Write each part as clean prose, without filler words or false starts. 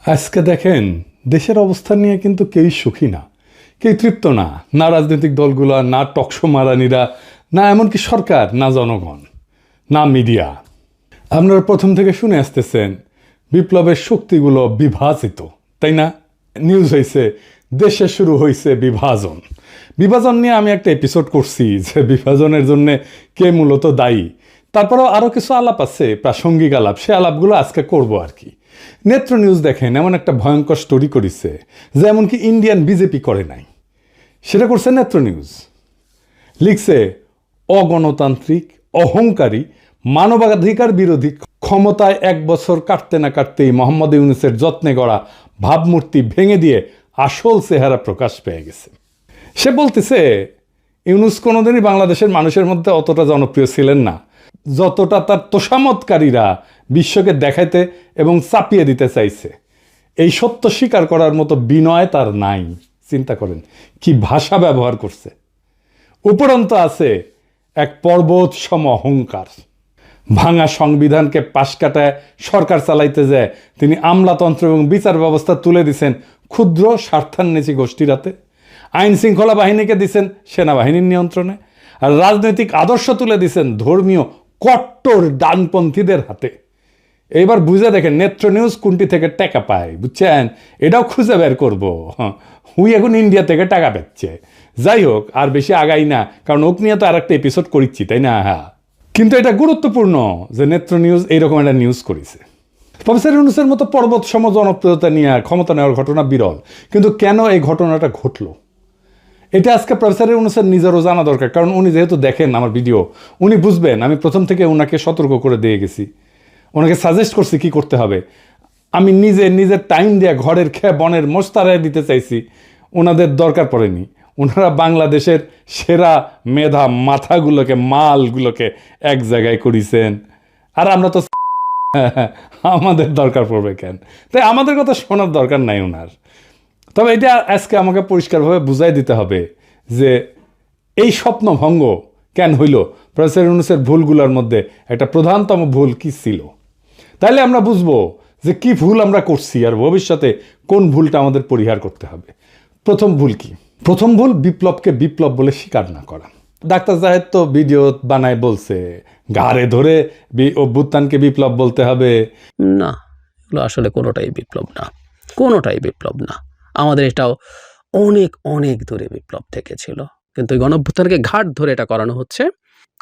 আজকে দেখেন দেশের অবস্থা নিয়ে কিন্তু কেউই সুখী না, কেউ তৃপ্ত না, না রাজনৈতিক দলগুলো, না টকশো মারানিরা, না এমনকি সরকার, না জনগণ, না মিডিয়া। আপনারা প্রথম থেকে শুনে আসতেছেন বিপ্লবের শক্তিগুলো বিভাজিত, তাই না? নিউজ হয়েছে দেশে শুরু হয়েছে বিভাজন। বিভাজন নিয়ে আমি একটা এপিসোড করছি যে বিভাজনের জন্য কে মূলত দায়ী। তারপরেও আরও কিছু আলাপ আছে, প্রাসঙ্গিক আলাপ, সে আলাপগুলো আজকে করবো আর কি। নেত্র নিউজ দেখেন এমন একটা ভয়ঙ্কর স্টোরি করেছে যে এমনকি ইন্ডিয়ান বিজেপি করে নাই, সেটা করছে নেত্র নিউজ। লিখছে অগণতান্ত্রিক, অহংকারী, মানবাধিকার বিরোধী, ক্ষমতায় 1 বছর কাটতে না কাটতেই মোহাম্মদ ইউনূসের যত্নে গড়া ভাবমূর্তি ভেঙে দিয়ে আসল চেহারা প্রকাশ পেয়ে গেছে। সে বলতেছে ইউনূস কোনোদিনই বাংলাদেশের মানুষের মধ্যে অতটা জনপ্রিয় ছিলেন না যতটা তার তোষামতকারীরা বিশ্বকে দেখাইতে এবং চাপিয়ে দিতে চাইছে। এই সত্য স্বীকার করার মতো বিনয় তার নাই। চিন্তা করেন কি ভাষা ব্যবহার করছে। উপরন্ত আছে এক পর্বত সম অহংকার। ভাঙা সংবিধানকে পাশ কাটায় সরকার চালাইতে যায় তিনি আমলাতন্ত্র এবং বিচার ব্যবস্থা তুলে দিছেন ক্ষুদ্র স্বার্থান্বেষী গোষ্ঠীর হাতে। আইন শৃঙ্খলা বাহিনীকে দিছেন সেনাবাহিনীর নিয়ন্ত্রণে, আর রাজনৈতিক আদর্শ তুলে দিছেন ধর্মীয় কট্টর ডানপন্থীদের হাতে। এইবার বুঝে দেখেন নেত্র নিউজ কোনটি থেকে টাকা পায়, বুঝছেন? এটাও খুঁজে বের করবো। হুই এখন ইন্ডিয়া থেকে টাকা পাচ্ছে। যাই হোক, আর বেশি আগাই না, কারণ ওক নিয়ে তো আর একটা এপিসোড করিচ্ছি, তাই না? হ্যাঁ, কিন্তু এটা গুরুত্বপূর্ণ যে নেত্র নিউজ এইরকম একটা নিউজ করেছে। প্রফেসর ইউনূসের মতো পর্বত সম জনপ্রিয়তা নিয়ে ক্ষমতা নেওয়ার ঘটনা বিরল, কিন্তু কেন এই ঘটনাটা ঘটলো এটা আজকে প্রফেসর ইউনূসের নিজেরও জানা দরকার। কারণ উনি যেহেতু দেখেন আমার ভিডিও, উনি বুঝবেন আমি প্রথম থেকে ওনাকে সতর্ক করে দিয়ে গেছি, ওনাকে সাজেস্ট করছি কি করতে হবে। আমি নিজের টাইম দিয়ে ঘরের খেয়ে বনের মোস্তারায় দিতে চাইছি, ওনাদের দরকার পড়েনি। ওনারা বাংলাদেশের সেরা মেধা মাথাগুলোকে, মালগুলোকে এক জায়গায় করেছেন, আর আমরা তো আমাদের দরকার পড়বে কেন? তাই আমাদের কথা শোনার দরকার নাই ওনার। তবে এটা আজকে আমাকে পরিষ্কারভাবে বুঝাই দিতে হবে যে এই স্বপ্নভঙ্গ কেন হইল, প্রফেসর ইউনূসের ভুলগুলোর মধ্যে একটা প্রধানতম ভুল কি ছিল। তাইলে আমরা বুঝবো যে কি ভুল আমরা করছি আর ভবিষ্যতে কোন ভুলটা আমাদের পরিহার করতে হবে। প্রথম ভুল কি? প্রথম ভুল বিপ্লবকে বিপ্লব বলে স্বীকার না করা। ডাক্তার জাহেদ তো ভিডিও বানায় বলছে ঘাড়ে ধরে অভ্যুত্থানকে বিপ্লব বলতে হবে। না, এগুলো আসলে কোনোটাই বিপ্লব না, কোনোটাই বিপ্লব না। আমাদের এটাও অনেক অনেক দূরে বিপ্লব থেকে ছিল, কিন্তু এই গণঅভ্যুত্থানকে ঘাট ধরে এটা করানো হচ্ছে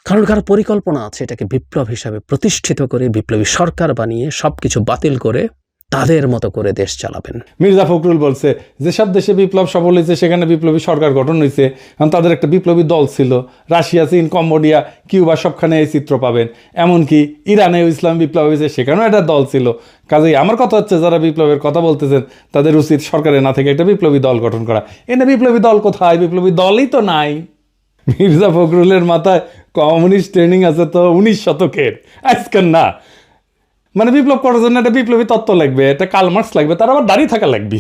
কারণ কারো পরিকল্পনা আছে এটাকে বিপ্লব হিসাবে প্রতিষ্ঠিত করে বিপ্লবী সরকার বানিয়ে সবকিছু বাতিল করে তাদের মতো করে দেশ চালাবেন। মির্জা ফখরুল বলছে যেসব দেশে বিপ্লব সফল হয়েছে সেখানে বিপ্লবী সরকার গঠন হয়েছে, কারণ তাদের একটা বিপ্লবী দল ছিল। রাশিয়া, চীন, কম্বোডিয়া, কিউবা সবখানে এই চিত্র পাবেন। এমনকি ইরানেও ইসলাম বিপ্লব হয়েছে, সেখানেও একটা দল ছিল। কাজেই আমার কথা হচ্ছে যারা বিপ্লবের কথা বলতেছেন তাদের উচিত সরকারে না থেকে একটা বিপ্লবী দল গঠন করা। এনে বিপ্লবী দল কোথায়? বিপ্লবী দলই তো নাই। মির্জা ফখরুলের মাথায় কমিউনিস্ট ট্রেনিং আছে তো 19 শতকের, আজকের না। মানে বিপ্লব করার জন্য একটা বিপ্লবী তত্ত্ব লাগবে, একটা কালমার্কস লাগবে, তার আবার দাড়ি থাকা লাগবে।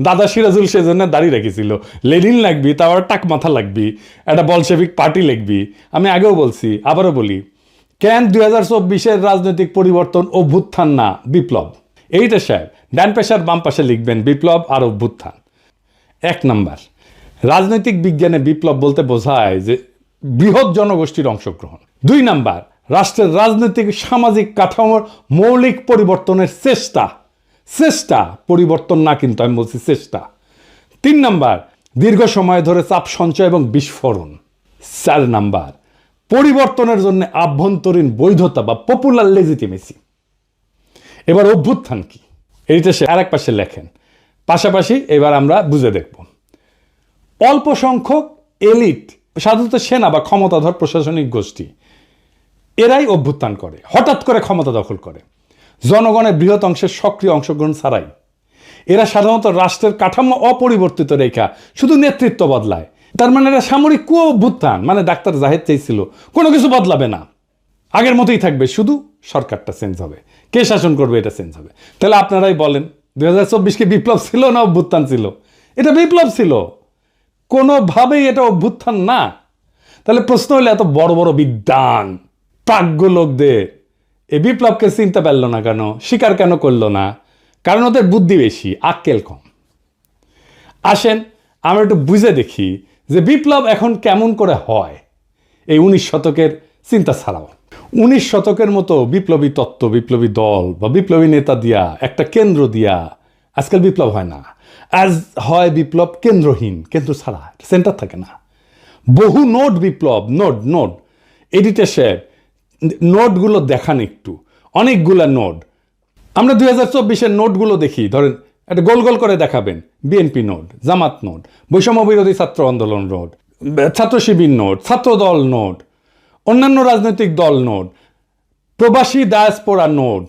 দাদা সিরাজুল সেজন্য দাড়ি রেখেছিল। লেনিন লাগবি, তার আবার টাক মাথা লাগবি, একটা বলশেভিক পার্টি লাগবি। আমি আগেও বলছি, আবারও বলি, কেন 2024-এর রাজনৈতিক পরিবর্তন অভ্যুত্থান না বিপ্লব? এইটা সাহেব ডান পেশার বাম পাশে লিখবেন বিপ্লব আর অভ্যুত্থান। 1 নাম্বার, রাজনৈতিক বিজ্ঞানে বিপ্লব বলতে বোঝায় যে বৃহৎ জনগোষ্ঠীর অংশগ্রহণ। 2 নাম্বার, রাষ্ট্রের রাজনৈতিক সামাজিক কাঠামোর মৌলিক পরিবর্তনের চেষ্টা, পরিবর্তন না, কিন্তু আমি বলছি চেষ্টা। 3 নাম্বার, দীর্ঘ সময় ধরে চাপ সঞ্চয় এবং বিস্ফোরণ। 4 নাম্বার, পরিবর্তনের জন্য আভ্যন্তরীণ বৈধতা বা পপুলার লেজিটিমেসি। এবার অভ্যুত্থান কি, এইটা সে আরেক পাশে লেখেন। পাশাপাশি এবার আমরা বুঝে দেখব। অল্প সংখ্যক এলিট, সাধারণত সেনা বা ক্ষমতাধর প্রশাসনিক গোষ্ঠী, এরাই অভ্যুত্থান করে, হঠাৎ করে ক্ষমতা দখল করে জনগণের বৃহৎ অংশের সক্রিয় অংশগ্রহণ ছাড়াই। এরা সাধারণত রাষ্ট্রের কাঠামো অপরিবর্তিত রেখা শুধু নেতৃত্ব বদলায়। তার মানে এরা সামরিক অভ্যুত্থান, মানে ডাক্তার জাহেদ চাইছিল কোনো কিছু বদলাবে না, আগের মতোই থাকবে, শুধু সরকারটা চেঞ্জ হবে, কে শাসন করবে এটা চেঞ্জ হবে। তাহলে আপনারাই বলেন 2024 কি বিপ্লব ছিল না অভ্যুত্থান ছিল? এটা বিপ্লব ছিল, কোনোভাবেই এটা অভ্যুত্থান না। তাহলে প্রশ্ন হলে এত বড় বড় বিদ্বান প্রাজ্ঞ লোকদের এই বিপ্লবকে চিনতে পারলো না কেন, স্বীকার কেন করলো না? কারণ ওদের বুদ্ধি বেশি, আক্কেল কম। আসেন আমরা একটু বুঝে দেখি যে বিপ্লব এখন কেমন করে হয় এই 19 শতকের চিন্তা ছাড়াও। 19 শতকের মতো বিপ্লবী তত্ত্ব, বিপ্লবী দল বা বিপ্লবী নেতা দিয়া, একটা কেন্দ্র দিয়া আজকাল বিপ্লব হয় না। আজ হয় বিপ্লব কেন্দ্রহীন, কেন্দ্র ছাড়া, সেন্টার থাকে না। বহু নোট বিপ্লব, নোট এডিটর সাহেব নোটগুলো দেখান একটু, অনেকগুলা নোট। আমরা 2024-এর নোটগুলো দেখি, ধরেন একটা গোল গোল করে দেখাবেন, বিএনপি নোট, জামাত নোট, বৈষম্য বিরোধী ছাত্র আন্দোলন নোট, ছাত্র শিবির নোট, ছাত্রদল নোট, অন্যান্য রাজনৈতিক দল নোট, প্রবাসী diaspora note,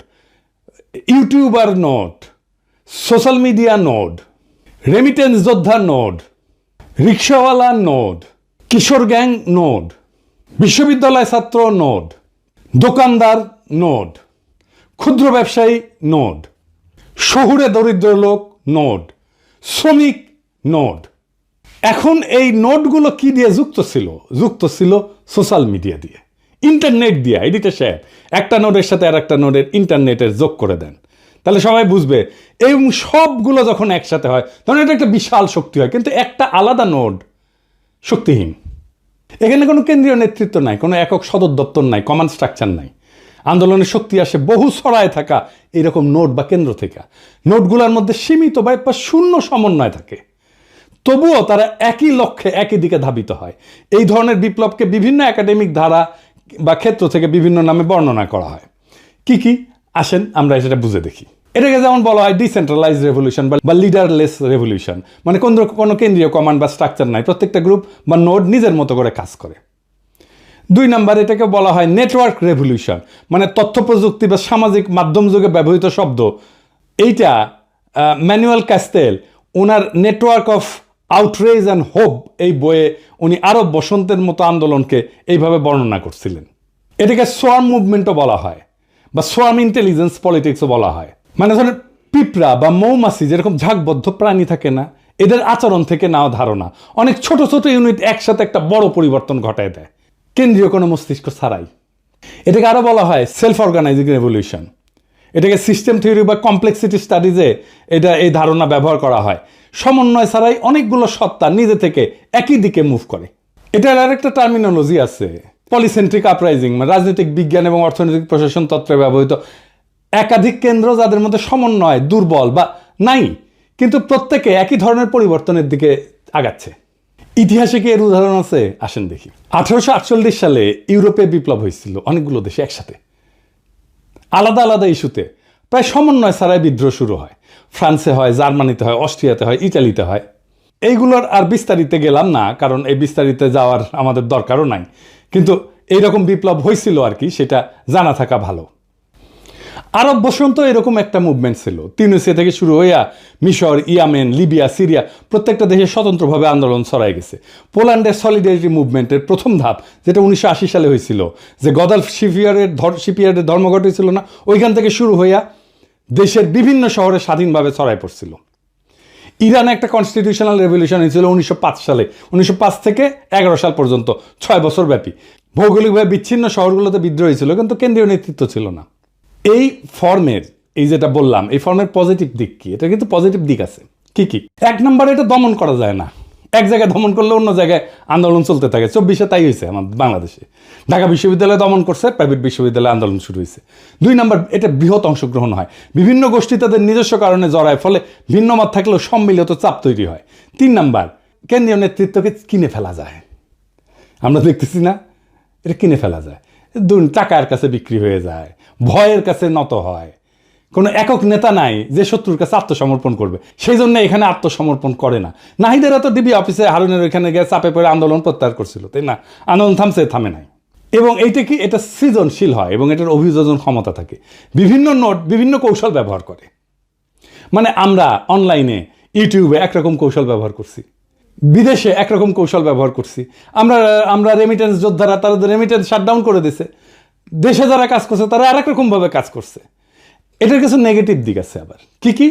YouTuber note, social media note, remittance যোদ্ধা নোট, রিক্সাওয়ালা নোট, কিশোর গ্যাং নোট, বিশ্ববিদ্যালয় ছাত্র নোট, দোকানদার নোট, ক্ষুদ্র ব্যবসায়ী নোট, শহুরে দরিদ্র লোক নোট, শ্রমিক নোট। এখন এই নোটগুলো কি দিয়ে যুক্ত ছিল সোশ্যাল মিডিয়া দিয়ে, ইন্টারনেট দিয়ে। এডিটর সাহেব একটা নোটের সাথে আর একটা নোটের ইন্টারনেটের যোগ করে দেন, তাহলে সবাই বুঝবে। এবং সবগুলো যখন একসাথে হয় তখন এটা একটা বিশাল শক্তি হয়। কিন্তু একটা আলাদা নোট শক্তিহীন। এখানে কোনো কেন্দ্রীয় নেতৃত্ব নাই, কোনো একক সদর দপ্তর নাই, কমান্ড স্ট্রাকচার নাই। আন্দোলনের শক্তি আসে বহু ছড়ায় থাকা এইরকম নোট বা কেন্দ্র থেকে। নোটগুলোর মধ্যে সীমিত বা শূন্য সমন্বয় থাকে, তবুও তারা একই লক্ষ্যে একই দিকে ধাবিত হয়। এই ধরনের বিপ্লবকে বিভিন্ন একাডেমিক ধারা বা ক্ষেত্র থেকে বিভিন্ন নামে বর্ণনা করা হয়। কি আসেন আমরা সেটা বুঝে দেখি। এটাকে যেমন বলা হয় ডিসেন্ট্রালাইজ রেভলিউশন বা লিডারলেস রেভলিউশন, মানে কোনো কেন্দ্রীয় কমান্ড বা স্ট্রাকচার নাই, প্রত্যেকটা গ্রুপ বা নোড নিজের মতো করে কাজ করে। 2 নম্বর এটাকে বলা হয় নেটওয়ার্ক রেভলিউশন, মানে তথ্য প্রযুক্তি বা সামাজিক মাধ্যম যুগে ব্যবহৃত শব্দ। এইটা Manuel castle owner network of outrage and hope এই বইয়ে উনি আরব বসন্তের মতো আন্দোলনকে এইভাবে বর্ণনা করছিলেন। এটাকে সোয়ার্ম মুভমেন্টও বলা হয় বা সোয়ার্ম ইন্টেলিজেন্স পলিটিক্সও বলা হয়। মানে ধরেন পিঁপড়া বা মৌমাছি যেরকম ঝাঁকবদ্ধ প্রাণী থাকে না, এদের আচরণ থেকে নেওয়া ধারণা অনেক ছোট ছোট ইউনিট একসাথে একটা বড় পরিবর্তন ঘটায় দেয়, কেন্দ্রীয় কোনো মস্তিষ্ক ছাড়াই। এটাকে আরও বলা হয় সেলফ অর্গানাইজিং রেভলিউশন। এটাকে সিস্টেম থিওরি বা কমপ্লেক্সিটি স্টাডিজে এই ধারণা ব্যবহার করা হয়। সমন্বয় ছাড়াই অনেকগুলো সত্তা নিজে থেকে একই দিকে মুভ করে। এটার আরেকটা টার্মিনোলজি আছে, পলিসেন্ট্রিক আপরাইজিং, মানে রাজনৈতিক বিজ্ঞান এবং অর্থনৈতিক প্রশাসন তত্ত্বে ব্যবহৃত একাধিক কেন্দ্র যাদের মধ্যে সমন্বয় দুর্বল বা নাই, কিন্তু প্রত্যেকে একই ধরনের পরিবর্তনের দিকে আগাচ্ছে। ইতিহাসে কি এর উদাহরণ আছে? আসেন দেখি। 1848 সালে ইউরোপে বিপ্লব হয়েছিল অনেকগুলো দেশে একসাথে, আলাদা আলাদা ইস্যুতে। প্রায় সমন্বয় ছাড়াই বিদ্রোহ শুরু হয়। ফ্রান্সে হয়, জার্মানিতে হয়, অস্ট্রিয়াতে হয়, ইটালিতে হয়। এইগুলোর আর বিস্তারিতে গেলাম না, কারণ এই বিস্তারিতে যাওয়ার আমাদের দরকারও নাই। কিন্তু এইরকম বিপ্লব হয়েছিল আর কি, সেটা জানা থাকা ভালো। আরব বসন্ত এরকম একটা মুভমেন্ট ছিল। তিউনিসিয়া থেকে শুরু হইয়া মিশর, ইয়েমেন, লিবিয়া, সিরিয়া প্রত্যেকটা দেশে স্বতন্ত্রভাবে আন্দোলন ছড়াই গেছে। পোল্যান্ডের সলিডারিটি মুভমেন্টের প্রথম ধাপ, যেটা 1980 সালে হয়েছিল, যে গদালফ শিপইয়ার্ডের ধর্মঘট হয়েছিল না, ওইখান থেকে শুরু হইয়া দেশের বিভিন্ন শহরে স্বাধীনভাবে ছড়াই পড়ছিল। ইরানে একটা কনস্টিটিউশনাল রেভলিউশন হয়েছিল 1905 সালে। 1905 থেকে 11 সাল পর্যন্ত 6 বছর ব্যাপী। ভৌগোলিকভাবে বিচ্ছিন্ন শহরগুলোতে বিদ্রোহ হয়েছিল, কিন্তু কেন্দ্রীয় নেতৃত্ব ছিল না। এই ফর্মের, এই যেটা বললাম, এই ফর্মের পজিটিভ দিক কি? এটা কিন্তু পজিটিভ দিক আছে। কি? 1 নম্বরে এটা দমন করা যায় না। এক জায়গায় দমন করলে অন্য জায়গায় আন্দোলন চলতে থাকে। 24-এ তাই হয়েছে আমাদের বাংলাদেশে। ঢাকা বিশ্ববিদ্যালয়ে দমন করছে, প্রাইভেট বিশ্ববিদ্যালয়ে আন্দোলন শুরু হয়েছে। 2 নম্বর, এটা বৃহৎ অংশগ্রহণ হয়। বিভিন্ন গোষ্ঠী তাদের নিজস্ব কারণে জড়ায়, ফলে ভিন্ন মত থাকলেও সম্মিলিত চাপ তৈরি হয়। 3 নম্বর, কেন্দ্রীয় নেতৃত্বকে কিনে ফেলা যায়। আমরা দেখতেছি না, এটা কিনে ফেলা যায়। টাকার কাছে বিক্রি হয়ে যায়, ভয়ের কাছে নত হয়। কোনো একক নেতা নাই যে শত্রুর কাছে আত্মসমর্পণ করবে, সেই জন্য এখানে আত্মসমর্পণ করে না। নাহিদেরা তো ডিবি অফিসে হারুনের ওইখানে গিয়ে চাপে পড়ে আন্দোলন প্রত্যাহার করছিল, তাই না? আন্দোলন থামে নাই। এবং এইটা কি, এটা সৃজনশীল হয় এবং এটার অভিযোজন ক্ষমতা থাকে। বিভিন্ন নোট বিভিন্ন কৌশল ব্যবহার করে। মানে আমরা অনলাইনে ইউটিউবে একরকম কৌশল ব্যবহার করছি, বিদেশে একরকম কৌশল ব্যবহার করছি। আমরা রেমিটেন্স যোদ্ধারা, তারা রেমিটেন্স শাটডাউন করে দিছে। দেশে যারা কাজ করছে তারা আর একরকমভাবে কাজ করছে। এটার কিছু নেগেটিভ দিক আছে আবার। কি?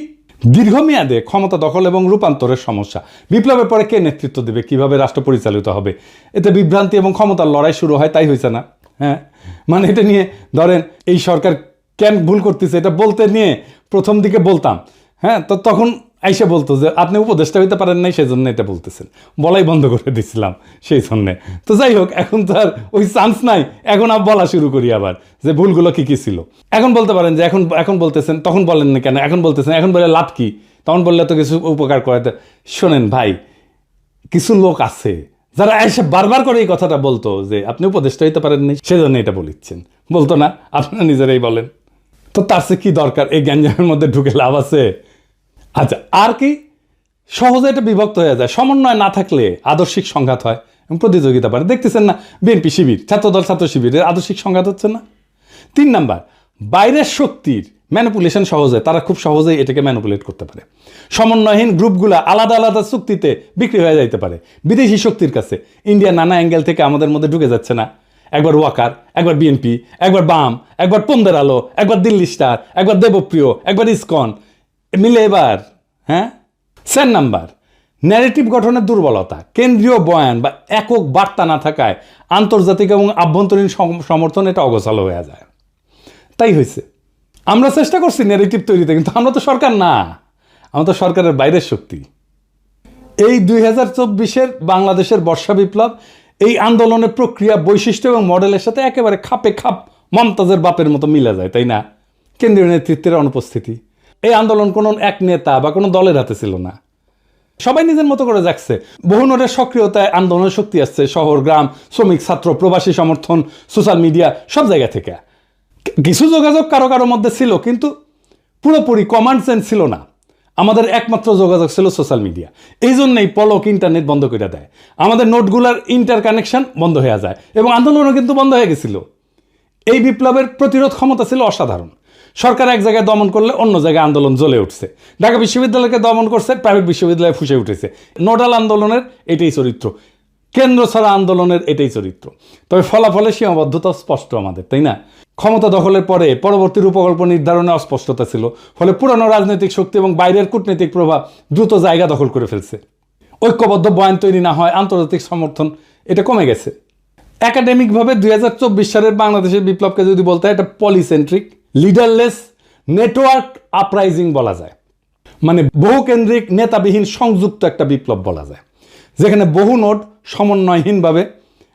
দীর্ঘমেয়াদে ক্ষমতা দখল এবং রূপান্তরের সমস্যা। বিপ্লবের পরে কে নেতৃত্ব দেবে, কিভাবে রাষ্ট্র পরিচালিত হবে, এতে বিভ্রান্তি এবং ক্ষমতার লড়াই শুরু হয়। তাই হয়েছে না? হ্যাঁ, মানে এটা নিয়ে ধরেন এই সরকার কেন ভুল করতেছে এটা বলতে নিয়ে প্রথম দিকে বলতাম, হ্যাঁ, তো তখন আইসা বলতো যে আপনি উপদেষ্টা হইতে পারেন নাই, সেই জন্য এটা বলতেছেন, বলাই বন্ধ করে দিছিলাম সেই জন্যে। তো যাই হোক, এখন তো আর ওই চান্স নাই, এখন আর বলা শুরু করি আবার যে ভুলগুলো কি কি ছিল। এখন বলতে পারেন যে এখন বলতেছেন, তখন বলেন না কেন, এখন বলতেছেন, এখন বলে লাভ কি, তখন বললে তো কিছু উপকার করাতে। শোনেন ভাই, কিছু লোক আছে যারা এসে বারবার করে এই কথাটা বলতো যে আপনি উপদেষ্টা হইতে পারেন নাই, সেজন্য এটা বলিচ্ছেন, বলতো না? আপনারা নিজেরাই বলেন। তো তার সে কি দরকার, এই গ্যাঞ্জামের মধ্যে ঢুকে লাভ আছে? আচ্ছা, আর কি, সহজে এটা বিভক্ত হয়ে যায়, সমন্বয় না থাকলে আদর্শিক সংঘাত হয় এবং প্রতিযোগিতা বাড়ে। দেখতেছেন না, বিএনপি শিবির, ছাত্রদল ছাত্র শিবিরের আদর্শিক সংঘাত হচ্ছে না? 3 নাম্বার, বাইরের শক্তির ম্যানিপুলেশন সহজে, তারা খুব সহজেই এটাকে ম্যানিপুলেট করতে পারে। সমন্বয়হীন গ্রুপগুলো আলাদা আলাদা চুক্তিতে বিক্রি হয়ে যাইতে পারে বিদেশি শক্তির কাছে। ইন্ডিয়া নানা অ্যাঙ্গেল থেকে আমাদের মধ্যে ঢুকে যাচ্ছে না, একবার ওয়াকার, একবার বিএনপি, একবার বাম, একবার পন্দের আলো, একবার দিল্লি স্টার, একবার দেবপ্রিয়, একবার ইসকন মিলে এবার, হ্যাঁ। 4 নাম্বার, ন্যারেটিভ গঠনের দুর্বলতা, কেন্দ্রীয় বয়ান বা একক বার্তা না থাকায় আন্তর্জাতিক এবং আভ্যন্তরীণ সমর্থন এটা অগোছালো হয়ে যায়। তাই হয়েছে, আমরা চেষ্টা করছি ন্যারেটিভ তৈরিতে, কিন্তু আমরা তো সরকার না, আমরা তো সরকারের বাইরের শক্তি। এই 2024-এর বাংলাদেশের বর্ষা বিপ্লব এই আন্দোলনের প্রক্রিয়া, বৈশিষ্ট্য এবং মডেলের সাথে একেবারে খাপে খাপ মমতাজের বাপের মতো মিলে যায়, তাই না? কেন্দ্রীয় নেতৃত্বের অনুপস্থিতি, এই আন্দোলন কোনো এক নেতা বা কোনো দলের হাতে ছিল না, সবাই নিজের মতো করে যাচ্ছে। বহু নোটের সক্রিয়তায় আন্দোলনের শক্তি আসছে শহর, গ্রাম, শ্রমিক, ছাত্র, প্রবাসী সমর্থন, সোশ্যাল মিডিয়া, সব জায়গা থেকে। কিছু যোগাযোগ কারো কারোর মধ্যে ছিল, কিন্তু পুরোপুরি কমান্ড সেন্স ছিল না। আমাদের একমাত্র যোগাযোগ ছিল সোশ্যাল মিডিয়া। এই জন্যই পলক ইন্টারনেট বন্ধ করে দেয়, আমাদের নোটগুলার ইন্টার কানেকশন বন্ধ হয়ে যায় এবং আন্দোলনও কিন্তু বন্ধ হয়ে গেছিল। এই বিপ্লবের প্রতিরোধ ক্ষমতা ছিল অসাধারণ। সরকার এক জায়গায় দমন করলে অন্য জায়গায় আন্দোলন জ্বলে উঠছে। ঢাকা বিশ্ববিদ্যালয়কে দমন করছে, প্রাইভেট বিশ্ববিদ্যালয়ে ফুসে উঠেছে। নোডাল আন্দোলনের এটাই চরিত্র, কেন্দ্র ছাড়া আন্দোলনের এটাই চরিত্র। তবে ফলাফলের সীমাবদ্ধতা স্পষ্ট আমাদের, তাই না? ক্ষমতা দখলের পরে পরবর্তী রূপকল্প নির্ধারণে অস্পষ্টতা ছিল, ফলে পুরানো রাজনৈতিক শক্তি এবং বাইরের কূটনৈতিক প্রভাব দ্রুত জায়গা দখল করে ফেলছে। ঐক্যবদ্ধ বয়ান তৈরি না হয়, আন্তর্জাতিক সমর্থন এটা কমে গেছে। একাডেমিকভাবে 2024 সালের বাংলাদেশের বিপ্লবকে যদি বলতে হয়, এটা পলিসেন্ট্রিক, লিডারলেস, নেটওয়ার্ক আপরাইজিং বলা যায়। মানে বহুকেন্দ্রিক, নেতাবিহীন, সংযুক্ত একটা বিপ্লব বলা যায়, যেখানে বহু নোট সমন্বয়হীনভাবে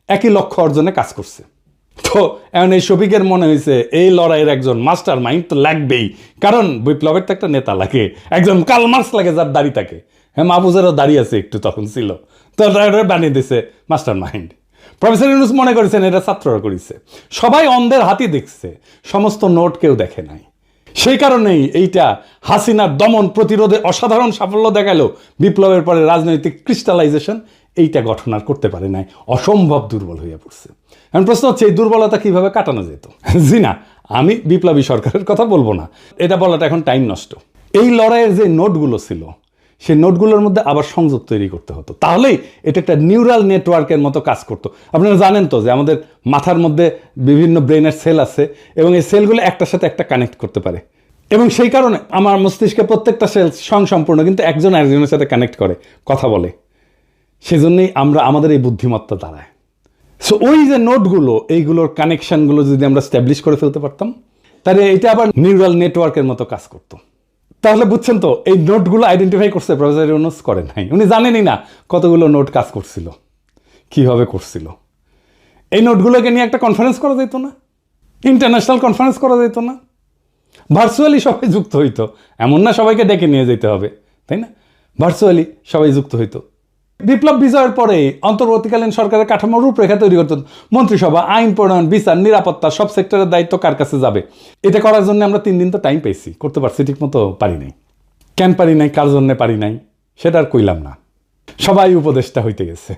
একই লক্ষ্য অর্জনে কাজ করছে। তো এখন এই শফিকের মনে হয়েছে এই লড়াইয়ের একজন মাস্টার মাইন্ড তো লাগবেই, কারণ বিপ্লবের তো একটা নেতা লাগে, একজন কার্ল মার্কস লাগে যার দাড়ি থাকে। হ্যাঁ, মাহফুজেরও দাড়ি আছে একটু, তখন ছিল, তো বানিয়ে দিছে মাস্টার মাইন্ড। প্রফেসর ইউনূস মনে করেছেন এটা ছাত্ররা করেছে, সবাই অন্ধের হাতি দেখছে, সমস্ত নোট কেউ দেখে নাই। সেই কারণেই এইটা হাসিনার দমন প্রতিরোধে অসাধারণ সাফল্য দেখালো, বিপ্লবের পরে রাজনৈতিক ক্রিস্টালাইজেশন এইটা গঠন আর করতে পারে নাই, অসম্ভব দুর্বল হয়ে পড়ছে। এখন প্রশ্ন হচ্ছে এই দুর্বলতা কিভাবে কাটানো যেত? জি না, আমি বিপ্লবী সরকারের কথা বলবো না, এটা বলাটা এখন টাইম নষ্ট। এই লড়াইয়ের যে নোটগুলো ছিল, সেই নোটগুলোর মধ্যে আবার সংযোগ তৈরি করতে হতো, তাহলেই এটা একটা নিউরাল নেটওয়ার্কের মতো কাজ করতো। আপনারা জানেন তো যে আমাদের মাথার মধ্যে বিভিন্ন ব্রেনের সেল আছে এবং এই সেলগুলো একটার সাথে একটা কানেক্ট করতে পারে, এবং সেই কারণে আমার মস্তিষ্কে প্রত্যেকটা সেল স্বয়ংসম্পূর্ণ, কিন্তু একজন আরেকজনের সাথে কানেক্ট করে, কথা বলে। সেজন্যই আমরা আমাদের এই বুদ্ধিমত্তা দাঁড়ায়। সো ওই যে নোটগুলো, এইগুলোর কানেকশনগুলো যদি আমরা স্ট্যাবলিশ করে ফেলতে পারতাম, তাহলে এটা আবার নিউরাল নেটওয়ার্কের মতো কাজ করতো। তাহলে বুঝছেন তো, এই নোটগুলো আইডেন্টিফাই করছে প্রফেসর ইউনূস, করেন নাই। উনি জানেনই না কতগুলো নোট কাজ করছিল, কিভাবে করছিল। এই নোটগুলোকে নিয়ে একটা কনফারেন্স করা যেত না? ইন্টারন্যাশনাল কনফারেন্স করা যেত না? ভার্চুয়ালি সবাই যুক্ত হইতো, এমন না সবাইকে ডেকে নিয়ে যেতে হবে, তাই না? ভার্চুয়ালি সবাই যুক্ত হইতো। বিপ্লব বিজয়ের পরে অন্তর্বর্তীকালীন সরকারের কাঠামোর রূপরেখা তৈরি করতে মন্ত্রিসভা, আইন প্রণয়ন, বিচার, নিরাপত্তা, সব সেক্টরের দায়িত্ব কার কাছে যাবে, এটা করার জন্য আমরা 3 দিন তো টাইম পেয়েছি, করতে পারছি ঠিক মতো? পারি নাই। কেন পারি নাই, কার জন্য পারি নাই, সেটা আর কইলাম না, সবাই উপদেষ্টা হইতে গেছে।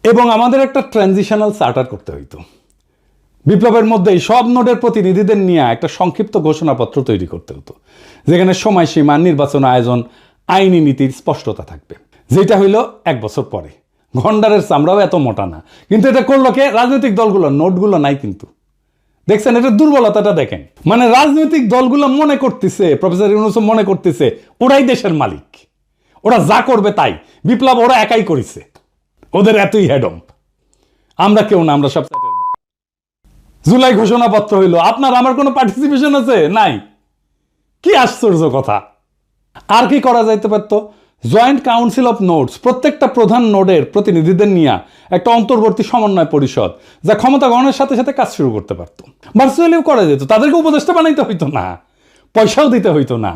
এবং আমাদের একটা ট্রানজিশনাল চার্টার করতে হইতো। বিপ্লবের মধ্যেই সব নোডের প্রতিনিধিদের নিয়ে একটা সংক্ষিপ্ত ঘোষণাপত্র তৈরি করতে হতো, যেখানে সময়সীমা, নির্বাচন আয়োজন, আইনি নীতির স্পষ্টতা থাকবে, যেটা হইল 1 বছর পরে। গন্ডারের চামড়াও এত মোটা না, কিন্তু এটা করলো কে? রাজনৈতিক দলগুলো। নোটগুলো নাই কিন্তু, দেখছেন এটা দুর্বলতাটা দেখেন। মানে রাজনৈতিক দলগুলো মনে করতেছে, প্রফেসর ইউনূস মনে করতেছে ওরাই দেশের মালিক, ওরা যা করবে তাই, বিপ্লব ওরা একাই করেছে, ওদের এতই হেডম, আমরা কেউ না, আমরা সব। জুলাই ঘোষণাপত্র হইল, আপনার আমার কোনো পার্টিসিপেশন আছে? নাই। কি আশ্চর্য কথা। আর কি করা যাইতে পারতো? জয়েন্ট কাউন্সিল অফ নোডস, প্রত্যেকটা প্রধান নোডের প্রতিনিধিদের নিয়ে একটা অন্তর্বর্তী সমন্বয় পরিষদ, যা ক্ষমতা গ্রহণের সাথে সাথে কাজ শুরু করতে পারতো। ভার্চুয়ালিও করা যেত, তাদেরকে উপদেষ্টা বানাইতে হইতো না, পয়সাও দিতে হইতো না।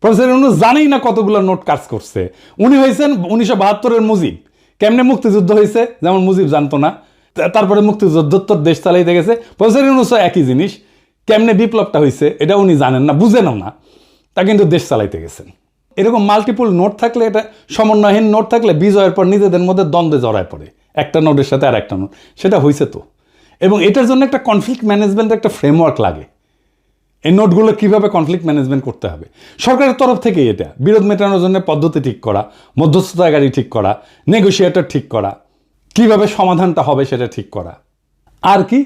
প্রফেসর ইউনূস জানেই না কতগুলো নোট কাজ করছে। উনি হয়েছেন 1972-এর মুজিব। কেমনে মুক্তিযুদ্ধ হয়েছে যেমন মুজিব জানতো না, তারপরে মুক্তিযুদ্ধোত্তর দেশ চালাইতে গেছে। প্রফেসর ইউনূসও একই জিনিস, কেমনে বিপ্লবটা হয়েছে এটা উনি জানেন না, বুঝেনও না, তা কিন্তু দেশ চালাইতে গেছেন। এরকম মাল্টিপল নোট থাকলে, এটা সমন্বয়হীন নোট থাকলে বিজয়ের পর নিজেদের মধ্যে দ্বন্দ্বে জড়ায় পড়ে, একটা নোটের সাথে আর একটা নোট। সেটা হয়েছে তো। এবং এটার জন্য একটা কনফ্লিক্ট ম্যানেজমেন্টের একটা ফ্রেমওয়ার্ক লাগে। এই নোটগুলো কীভাবে কনফ্লিক্ট ম্যানেজমেন্ট করতে হবে, সরকারের তরফ থেকে এটা বিরোধ মেটানোর জন্য পদ্ধতি ঠিক করা, মধ্যস্থতাকারী ঠিক করা, নেগোসিয়েটর ঠিক করা, কিভাবে সমাধানটা হবে সেটা ঠিক করা। আর কি,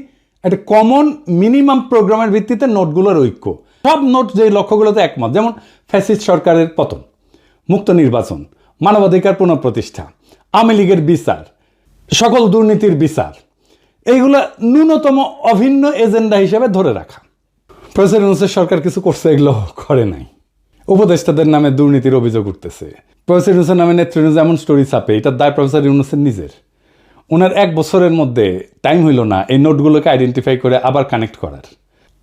একটা কমন মিনিমাম প্রোগ্রামের ভিত্তিতে নোটগুলোর ঐক্য। সব নোট যে লক্ষ্যগুলোতে একমত, যেমন ফ্যাসিস্ট সরকারের পতন, মুক্ত নির্বাচন, মানবাধিকার পুনঃপ্রতিষ্ঠা, আওয়ামী লীগের বিচার, সকল দুর্নীতির বিচার, এইগুলো ন্যূনতম অভিন্ন এজেন্ডা হিসেবে ধরে রাখা। প্রফেসর ইউনূসের সরকার কিছু করছে? এগুলো করে নাই। উপদেষ্টাদের নামে দুর্নীতির অভিযোগ উঠতেছে। প্রফেসর ইউনূসের নামে নেতৃত্ব এমন স্টোরি ছাপে, এটার দায় প্রফেসর ইউনূসের নিজের। ওনার 1 বছরের মধ্যে টাইম হইল না এই নোটগুলোকে আইডেন্টিফাই করে আবার কানেক্ট করার।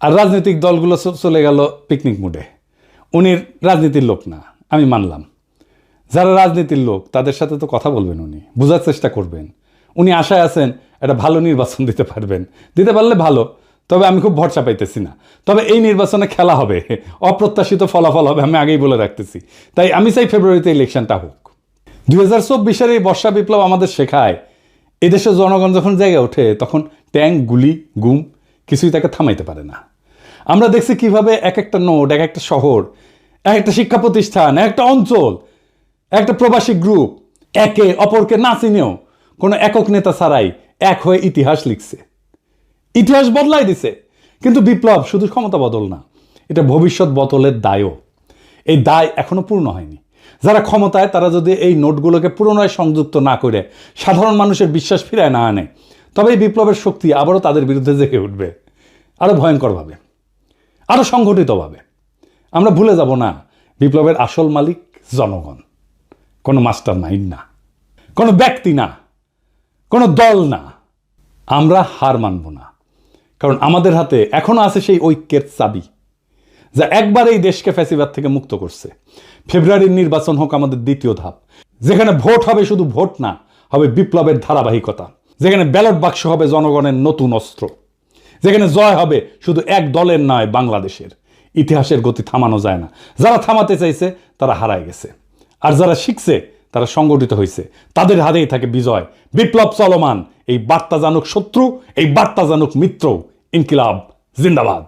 আর রাজনৈতিক দলগুলো চলে গেল পিকনিক মুডে। উনি রাজনীতির লোক না, আমি মানলাম। যারা রাজনীতির লোক তাদের সাথে তো কথা বলবেন, উনি বোঝার চেষ্টা করবেন। উনি আশায় আছেন একটা ভালো নির্বাচন দিতে পারবেন, দিতে পারলে ভালো। তবে আমি খুব ভরসা পাইতেছি না। তবে এই নির্বাচনে খেলা হবে, অপ্রত্যাশিত ফলাফল হবে, আমি আগেই বলে রাখতেছি। তাই আমি চাই ফেব্রুয়ারিতে ইলেকশনটা হোক। 2024-এর এই বর্ষা বিপ্লব আমাদের শেখায়, এদেশের জনগণ যখন জেগে ওঠে তখন ট্যাঙ্ক, গুলি, গুম কিছুই তাকে থামাইতে পারে না। আমরা দেখছি কিভাবে এক একটা নোড, এক একটা শহর, এক একটা শিক্ষা প্রতিষ্ঠান, এক একটা অঞ্চল, একটা প্রবাসী গ্রুপ একে অপরকে না চিনেও কোনো একক নেতা ছাড়াই এক হয়ে ইতিহাস লিখছে, ইতিহাস বদলাই দিছে। কিন্তু বিপ্লব শুধু ক্ষমতা বদল না, এটা ভবিষ্যৎ বদলের দায়ও। এই দায় এখনো পূর্ণ হয়নি। যারা ক্ষমতায় তারা যদি এই নোটগুলোকে পুনরায় সংযুক্ত না করে সাধারণ মানুষের বিশ্বাস ফিরায় না আনে, তবে এই বিপ্লবের শক্তি আবারও তাদের বিরুদ্ধে জেগে উঠবে, আরও ভয়ঙ্করভাবে, আরও সংগঠিতভাবে। আমরা ভুলে যাব না, বিপ্লবের আসল মালিক জনগণ, কোনো মাস্টার মাইন্ড না, কোনো ব্যক্তি না, কোনো দল না। আমরা হার মানব না, কারণ আমাদের হাতে এখনো আছে সেই ঐক্যের চাবি, যা একবার এই দেশকে ফ্যাসিবাদ থেকে মুক্ত করছে। ফেব্রুয়ারির নির্বাচন হোক আমাদের দ্বিতীয় ধাপ, যেখানে ভোট হবে শুধু ভোট না, হবে বিপ্লবের ধারাবাহিকতা, যেখানে ব্যালট বাক্স হবে জনগণের নতুন অস্ত্র, যেখানে জয় হবে শুধু এক দলের নয়, বাংলাদেশের। ইতিহাসের গতি থামানো যায় না। যারা থামাতে চাইছে তারা হারায় গেছে, আর যারা শিখছে তারা সংগঠিত হয়েছে, তাদের হাতেই থাকে বিজয়। বিপ্লব চলমান, এই বার্তা জানুক শত্রু, এই বার্তা জানুক মিত্র। ইনকিলাব জিন্দাবাদ।